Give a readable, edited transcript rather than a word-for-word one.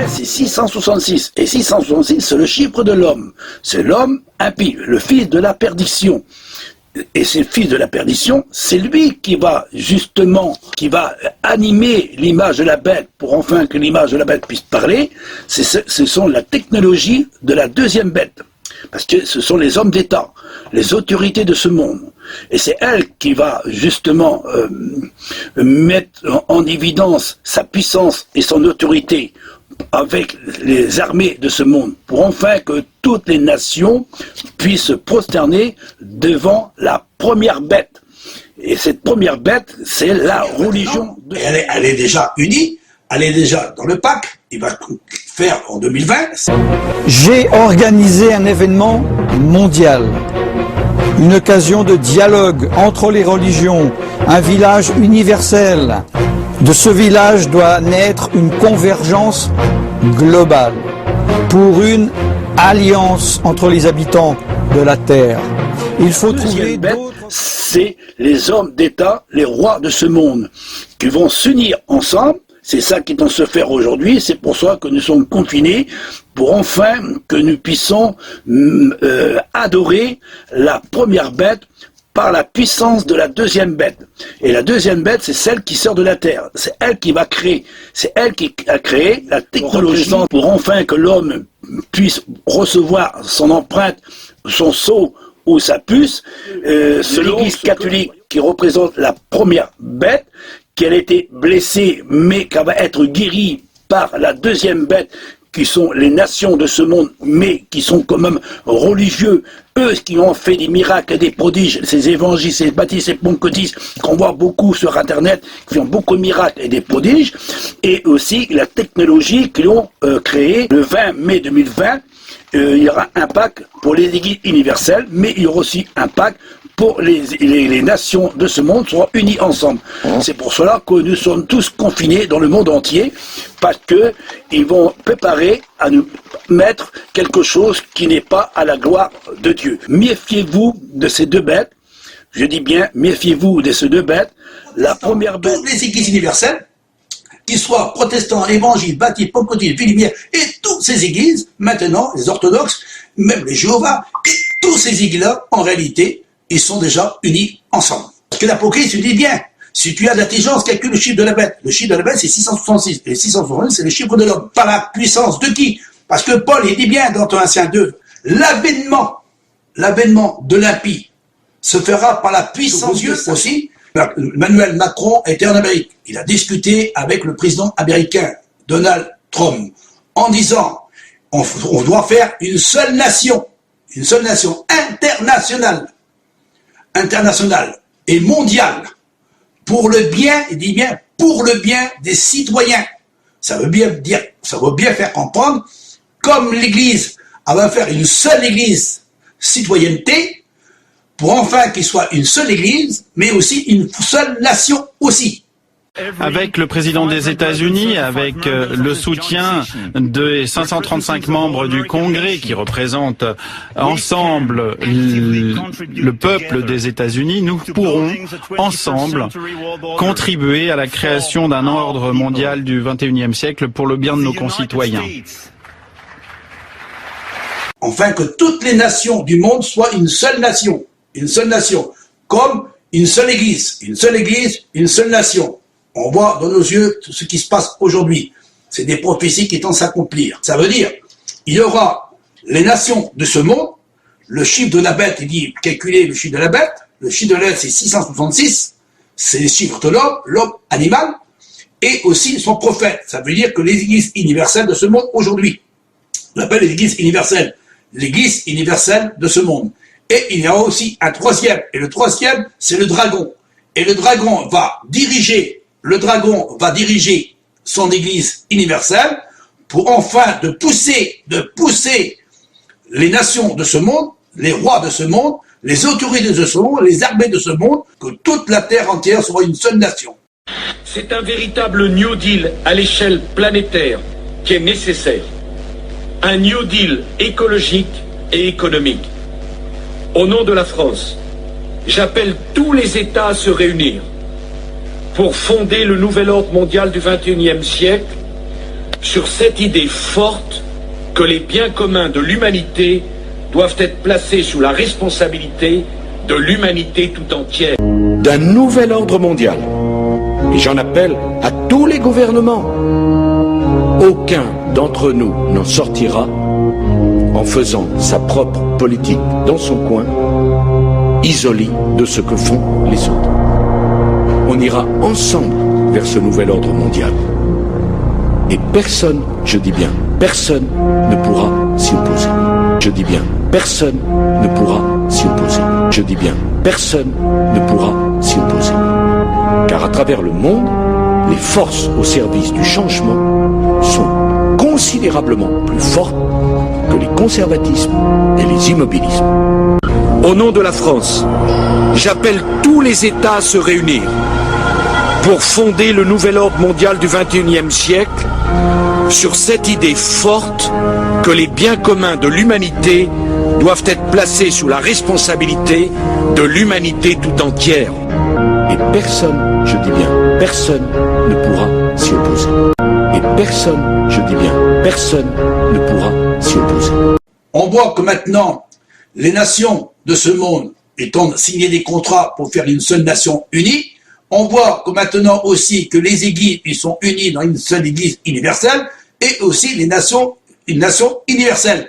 C'est 666. Et 666, c'est le chiffre de l'homme. C'est l'homme impie, le fils de la perdition. Et c'est le fils de la perdition, c'est lui qui va justement, qui va animer l'image de la bête pour enfin que l'image de la bête puisse parler. Ce sont la technologie de la deuxième bête. Parce que ce sont les hommes d'État, les autorités de ce monde. Et c'est elle qui va justement mettre en évidence sa puissance et son autorité avec les armées de ce monde, pour enfin que toutes les nations puissent se prosterner devant la première bête. Et cette première bête, c'est la religion. Elle est déjà unie, elle est déjà dans le pacte, il va faire en 2020. J'ai organisé un événement mondial, une occasion de dialogue entre les religions, un village universel. De ce village doit naître une convergence globale pour une alliance entre les habitants de la Terre. Il faut trouver d'autres... C'est les hommes d'État, les rois de ce monde, qui vont s'unir ensemble. C'est ça qui est en se faire aujourd'hui. C'est pour ça que nous sommes confinés, pour enfin que nous puissions adorer la première bête par la puissance de la deuxième bête. Et la deuxième bête, c'est celle qui sort de la terre. C'est elle qui va créer. C'est elle qui a créé la technologie pour enfin que l'homme puisse recevoir son empreinte, son sceau ou sa puce. L'Église catholique qui représente la première bête, qu'elle a été blessée, mais qu'elle va être guérie par la deuxième bête, qui sont les nations de ce monde, mais qui sont quand même religieux, eux qui ont fait des miracles et des prodiges, ces évangiles, ces baptistes, ces poncotistes, qu'on voit beaucoup sur Internet, qui font beaucoup de miracles et des prodiges, et aussi la technologie qu'ils ont créée le 20 mai 2020. Il y aura un pacte pour les églises universelles, mais il y aura aussi un pacte pour les nations de ce monde seront unies ensemble. C'est pour cela que nous sommes tous confinés dans le monde entier, parce que ils vont préparer à nous mettre quelque chose qui n'est pas à la gloire de Dieu. Méfiez-vous de ces deux bêtes. Je dis bien, méfiez-vous de ces deux bêtes. La première bête... Toutes les églises universelles, qu'ils soient protestants, évangiles, baptistes, pentecôtistes, philibien, et toutes ces églises, maintenant, les orthodoxes, même les Jéhovah, et tous ces églises-là, en réalité, ils sont déjà unis ensemble. Parce que l'Apocalypse dit bien, si tu as de l'intelligence, calcule le chiffre de la bête. Le chiffre de la bête, c'est 666. Et 666, c'est le chiffre de l'homme. Par la puissance de qui? Parce que Paul, il dit bien dans Thessaloniciens 2, l'avènement de l'impie se fera par la puissance de Dieu aussi. Emmanuel Macron était en Amérique. Il a discuté avec le président américain, Donald Trump, en disant, on doit faire une seule nation internationale et mondiale, pour le bien, il dit bien, pour le bien des citoyens. Ça veut bien faire comprendre, comme l'Église, elle va faire une seule Église citoyenneté, pour enfin qu'il soit une seule Église, mais aussi une seule nation aussi. Avec le président des États-Unis, avec le soutien des 535 membres du Congrès qui représentent ensemble le peuple des États-Unis, nous pourrons ensemble contribuer à la création d'un ordre mondial du XXIe siècle pour le bien de nos concitoyens. Enfin que toutes les nations du monde soient une seule nation, comme une seule Église, une seule nation. On voit dans nos yeux tout ce qui se passe aujourd'hui. C'est des prophéties qui tendent à s'accomplir. Ça veut dire, il y aura les nations de ce monde, le chiffre de la bête, il dit, calculez le chiffre de la bête, le chiffre de la bête c'est 666, c'est le chiffre de l'homme animal, et aussi son prophète. Ça veut dire que les églises universelles de ce monde aujourd'hui, on appelle les églises universelles, l'église universelle de ce monde. Et il y aura aussi un troisième, et le troisième, c'est le dragon. Et le dragon va diriger son église universelle pour enfin de pousser les nations de ce monde, les rois de ce monde, les autorités de ce monde, les armées de ce monde, que toute la terre entière soit une seule nation. C'est un véritable New Deal à l'échelle planétaire qui est nécessaire. Un New Deal écologique et économique. Au nom de la France, j'appelle tous les États à se réunir pour fonder le nouvel ordre mondial du XXIe siècle sur cette idée forte que les biens communs de l'humanité doivent être placés sous la responsabilité de l'humanité tout entière. D'un nouvel ordre mondial. Et j'en appelle à tous les gouvernements. Aucun d'entre nous n'en sortira en faisant sa propre politique dans son coin, isolé de ce que font les autres. On ira ensemble vers ce nouvel ordre mondial. Et personne, je dis bien, personne ne pourra s'y opposer. Je dis bien, personne ne pourra s'y opposer. Je dis bien, personne ne pourra s'y opposer. Car à travers le monde, les forces au service du changement sont considérablement plus fortes que les conservatismes et les immobilismes. Au nom de la France, j'appelle tous les États à se réunir pour fonder le nouvel ordre mondial du XXIe siècle sur cette idée forte que les biens communs de l'humanité doivent être placés sous la responsabilité de l'humanité tout entière. Et personne, je dis bien, personne ne pourra s'y opposer. Et personne, je dis bien, personne ne pourra s'y opposer. On voit que maintenant, les nations de ce monde étant signé des contrats pour faire une seule nation unie, on voit que maintenant aussi que les églises ils sont unis dans une seule église universelle et aussi les nations, une nation universelle.